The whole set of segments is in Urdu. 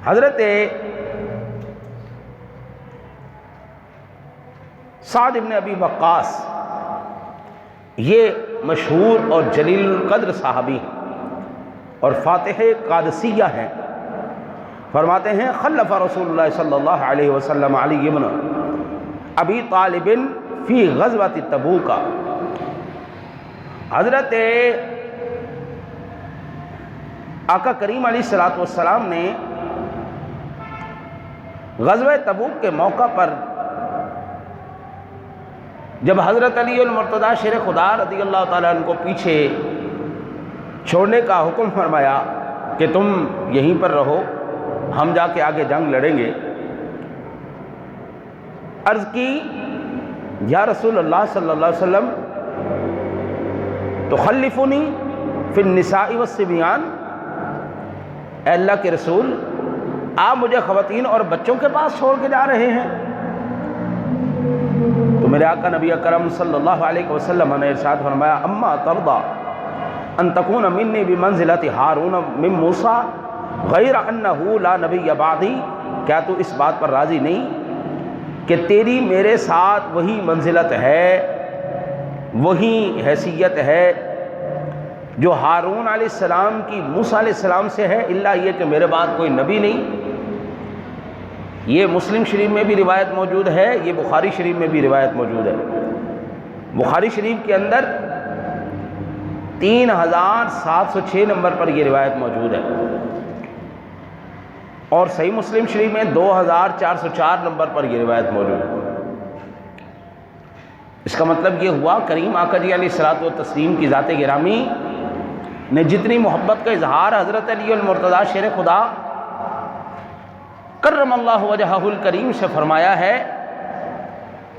حضرت سعد بن ابی وقاص یہ مشہور اور جلیل القدر صحابی ہیں اور فاتح قادسیہ ہیں. فرماتے ہیں خلف رسول اللہ صلی اللہ علیہ وسلم علی بن ابی طالب فی غزوۃ تبوک. حضرت آقا کریم علیہ الصلوۃ والسلام نے غزوہ تبوک کے موقع پر جب حضرت علی المرتضیٰ شیر خدا رضی اللہ تعالیٰ عنہ کو پیچھے چھوڑنے کا حکم فرمایا کہ تم یہیں پر رہو، ہم جا کے آگے جنگ لڑیں گے، عرض کی یا رسول اللہ صلی اللہ علیہ وسلم تخلفنی فی النساء والصبیان، اے اللہ کے رسول آپ مجھے خواتین اور بچوں کے پاس چھوڑ کے جا رہے ہیں؟ تو میرے آقا نبی اکرم صلی اللہ علیہ وسلم نے ارشاد فرمایا اما ترضى ان تكون منی بمنزلۃ ہارون من موسیٰ غیر انہ لا نبی بعدی، کیا تو اس بات پر راضی نہیں کہ تیری میرے ساتھ وہی منزلت ہے، وہی حیثیت ہے جو ہارون علیہ السلام کی موسیٰ علیہ السلام سے ہے، الا یہ کہ میرے بعد کوئی نبی نہیں؟ یہ مسلم شریف میں بھی روایت موجود ہے، یہ بخاری شریف میں بھی روایت موجود ہے. بخاری شریف کے اندر 3706 نمبر پر یہ روایت موجود ہے اور صحیح مسلم شریف میں 2404 نمبر پر یہ روایت موجود ہے. اس کا مطلب یہ ہوا کریم آقا جی علیہ الصلوۃ والتسلیم کی ذات گرامی نے جتنی محبت کا اظہار حضرت علی المرتضیٰ شیر خدا کرم اللہ وجہہ الکریم سے فرمایا ہے،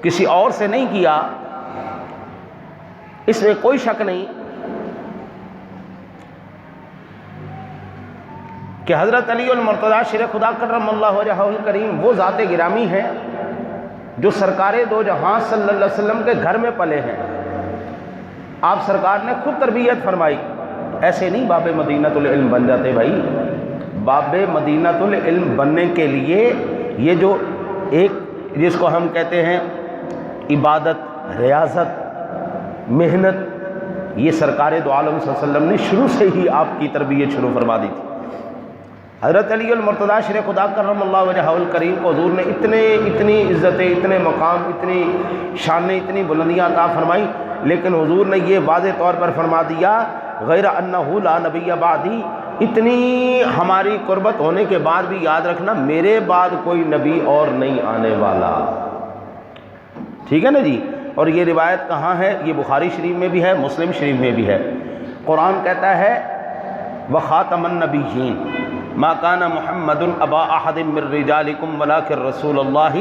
کسی اور سے نہیں کیا. اس میں کوئی شک نہیں کہ حضرت علی المرتضیٰ شیر خدا کرم اللہ وجہہ الکریم وہ ذات گرامی ہے جو سرکار دو جہاں صلی اللہ علیہ وسلم کے گھر میں پلے ہیں. آپ سرکار نے خود تربیت فرمائی، ایسے نہیں باب مدینۃ العلم بن جاتے بھائی. باب مدینۃ العلم بننے کے لیے یہ جو ایک جس کو ہم کہتے ہیں عبادت، ریاضت، محنت، یہ سرکار دو عالم صلی اللہ علیہ وسلم نے شروع سے ہی آپ کی تربیت شروع فرما دی تھی. حضرت علی المرتضیٰ شیر خدا کرم اللہ وجہہ الکریم کو حضور نے اتنی عزتیں، اتنے مقام، اتنی شانیں، اتنی بلندیاں عطا فرمائی، لیکن حضور نے یہ واضح طور پر فرما دیا غیر انہ لا نبی بعدی، اتنی ہماری قربت ہونے کے بعد بھی یاد رکھنا میرے بعد کوئی نبی اور نہیں آنے والا. ٹھیک ہے نا جی. اور یہ روایت کہاں ہے؟ یہ بخاری شریف میں بھی ہے، مسلم شریف میں بھی ہے. قرآن کہتا ہے وخاتم النبیین ما کان محمد ابا احد من رجالکم ولکن رسول اللہ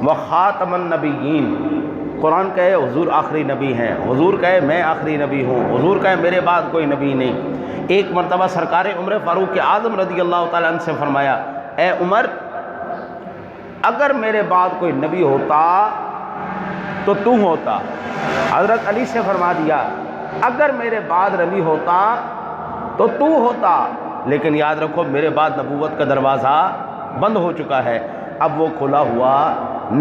وخاتم النبیین. قرآن کہے حضور آخری نبی ہیں، حضور کہے میں آخری نبی ہوں، حضور کہے میرے بعد کوئی نبی نہیں. ایک مرتبہ سرکار عمر فاروق اعظم رضی اللہ تعالیٰ عنہ سے فرمایا اے عمر اگر میرے بعد کوئی نبی ہوتا تو تو ہوتا. حضرت علی سے فرما دیا اگر میرے بعد نبی ہوتا تو تو ہوتا، لیکن یاد رکھو میرے بعد نبوت کا دروازہ بند ہو چکا ہے، اب وہ کھلا ہوا